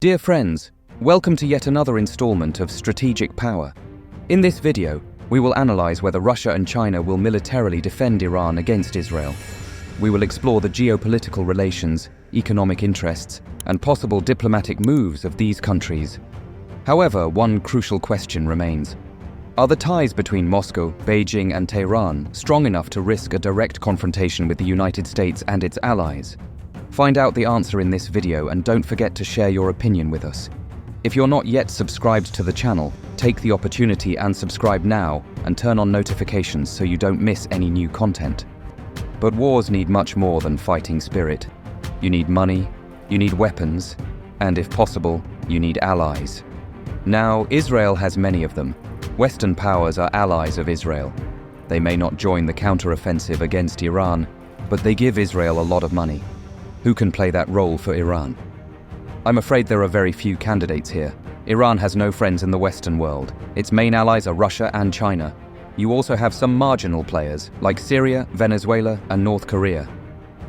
Dear friends, welcome to yet another installment of Strategic Power. In this video, we will analyze whether Russia and China will militarily defend Iran against Israel. We will explore the geopolitical relations, economic interests, and possible diplomatic moves of these countries. However, one crucial question remains. Are the ties between Moscow, Beijing, and Tehran strong enough to risk a direct confrontation with the United States and its allies? Find out the answer in this video and don't forget to share your opinion with us. If you're not yet subscribed to the channel, take the opportunity and subscribe now and turn on notifications so you don't miss any new content. But wars need much more than fighting spirit. You need money, you need weapons, and if possible, you need allies. Now, Israel has many of them. Western powers are allies of Israel. They may not join the counter-offensive against Iran, but they give Israel a lot of money. Who can play that role for Iran? I'm afraid there are very few candidates here. Iran has no friends in the Western world. Its main allies are Russia and China. You also have some marginal players, like Syria, Venezuela, and North Korea.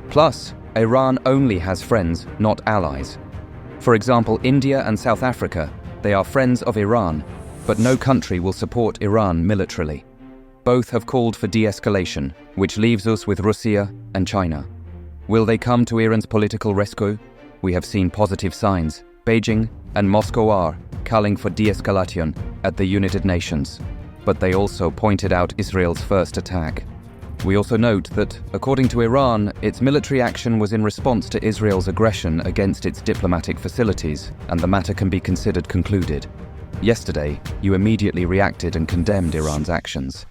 Plus, Iran only has friends, not allies. For example, India and South Africa, they are friends of Iran, but no country will support Iran militarily. Both have called for de-escalation, which leaves us with Russia and China. Will they come to Iran's political rescue? We have seen positive signs. Beijing and Moscow are calling for de-escalation at the United Nations, but they also pointed out Israel's first attack. We also note that, according to Iran, its military action was in response to Israel's aggression against its diplomatic facilities, and the matter can be considered concluded. Yesterday, you immediately reacted and condemned Iran's actions.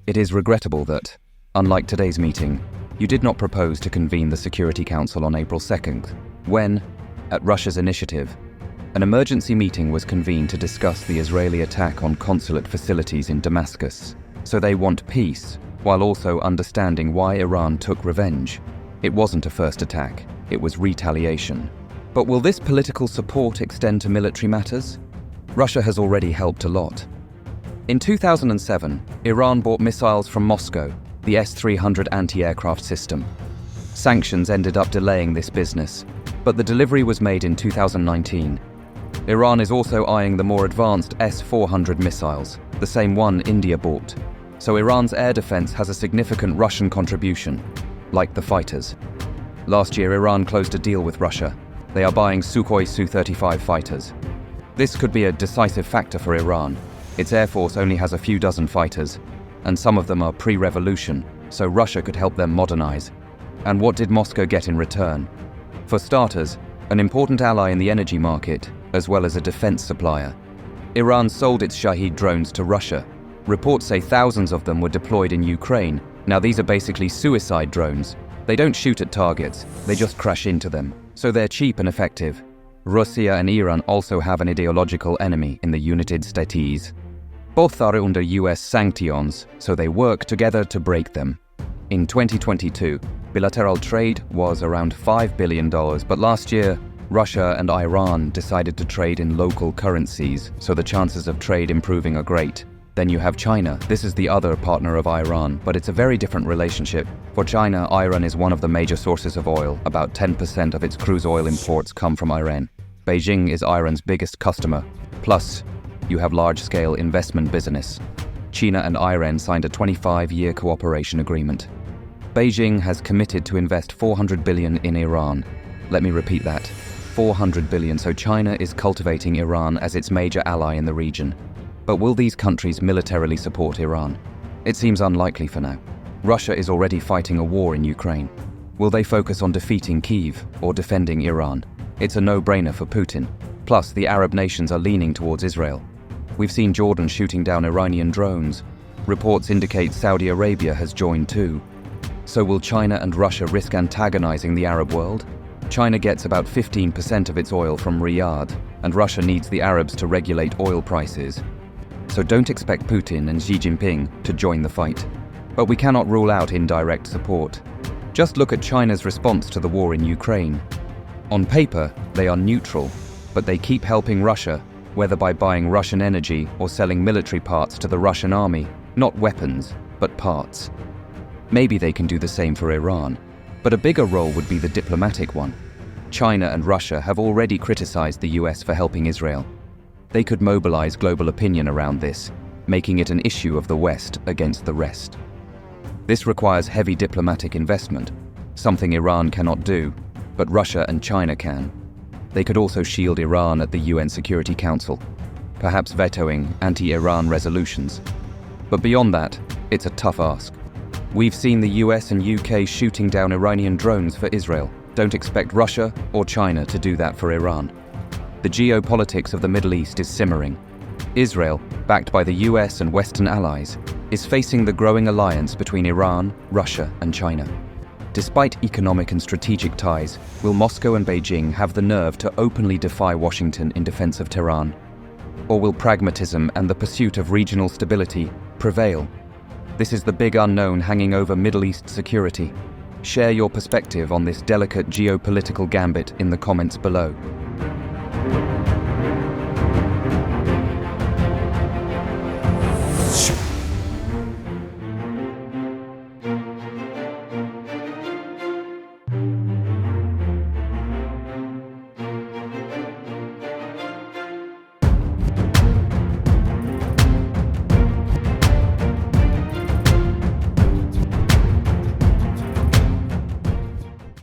It is regrettable that, unlike today's meeting, you did not propose to convene the Security Council on April 2nd, when, at Russia's initiative, an emergency meeting was convened to discuss the Israeli attack on consulate facilities in Damascus. So they want peace, while also understanding why Iran took revenge. It wasn't a first attack, it was retaliation. But will this political support extend to military matters? Russia has already helped a lot. In 2007, Iran bought missiles from Moscow, the S-300 anti-aircraft system. Sanctions ended up delaying this business, but the delivery was made in 2019. Iran is also eyeing the more advanced S-400 missiles, the same one India bought. So Iran's air defense has a significant Russian contribution, like the fighters. Last year, Iran closed a deal with Russia. They are buying Sukhoi Su-35 fighters. This could be a decisive factor for Iran. Its air force only has a few dozen fighters, and some of them are pre-revolution, so Russia could help them modernize. And what did Moscow get in return? For starters, an important ally in the energy market, as well as a defense supplier. Iran sold its Shahed drones to Russia. Reports say thousands of them were deployed in Ukraine. Now these are basically suicide drones. They don't shoot at targets, they just crash into them. So they're cheap and effective. Russia and Iran also have an ideological enemy in the United States. Both are under US sanctions, so they work together to break them. In 2022, bilateral trade was around $5 billion, but last year, Russia and Iran decided to trade in local currencies, so the chances of trade improving are great. Then you have China. This is the other partner of Iran, but it's a very different relationship. For China, Iran is one of the major sources of oil. About 10% of its crude oil imports come from Iran. Beijing is Iran's biggest customer. Plus, you have large-scale investment business. China and Iran signed a 25-year cooperation agreement. Beijing has committed to invest $400 billion in Iran. Let me repeat that. $400 billion, so China is cultivating Iran as its major ally in the region. But will these countries militarily support Iran? It seems unlikely for now. Russia is already fighting a war in Ukraine. Will they focus on defeating Kyiv or defending Iran? It's a no-brainer for Putin. Plus, the Arab nations are leaning towards Israel. We've seen Jordan shooting down Iranian drones. Reports indicate Saudi Arabia has joined too. So will China and Russia risk antagonizing the Arab world? China gets about 15% of its oil from Riyadh, and Russia needs the Arabs to regulate oil prices. So don't expect Putin and Xi Jinping to join the fight. But we cannot rule out indirect support. Just look at China's response to the war in Ukraine. On paper, they are neutral, but they keep helping Russia, whether by buying Russian energy or selling military parts to the Russian army, not weapons, but parts. Maybe they can do the same for Iran, but a bigger role would be the diplomatic one. China and Russia have already criticized the US for helping Israel. They could mobilize global opinion around this, making it an issue of the West against the rest. This requires heavy diplomatic investment, something Iran cannot do, but Russia and China can. They could also shield Iran at the UN Security Council, perhaps vetoing anti-Iran resolutions. But beyond that, it's a tough ask. We've seen the US and UK shooting down Iranian drones for Israel. Don't expect Russia or China to do that for Iran. The geopolitics of the Middle East is simmering. Israel, backed by the US and Western allies, is facing the growing alliance between Iran, Russia, and China. Despite economic and strategic ties, will Moscow and Beijing have the nerve to openly defy Washington in defense of Tehran? Or will pragmatism and the pursuit of regional stability prevail? This is the big unknown hanging over Middle East security. Share your perspective on this delicate geopolitical gambit in the comments below.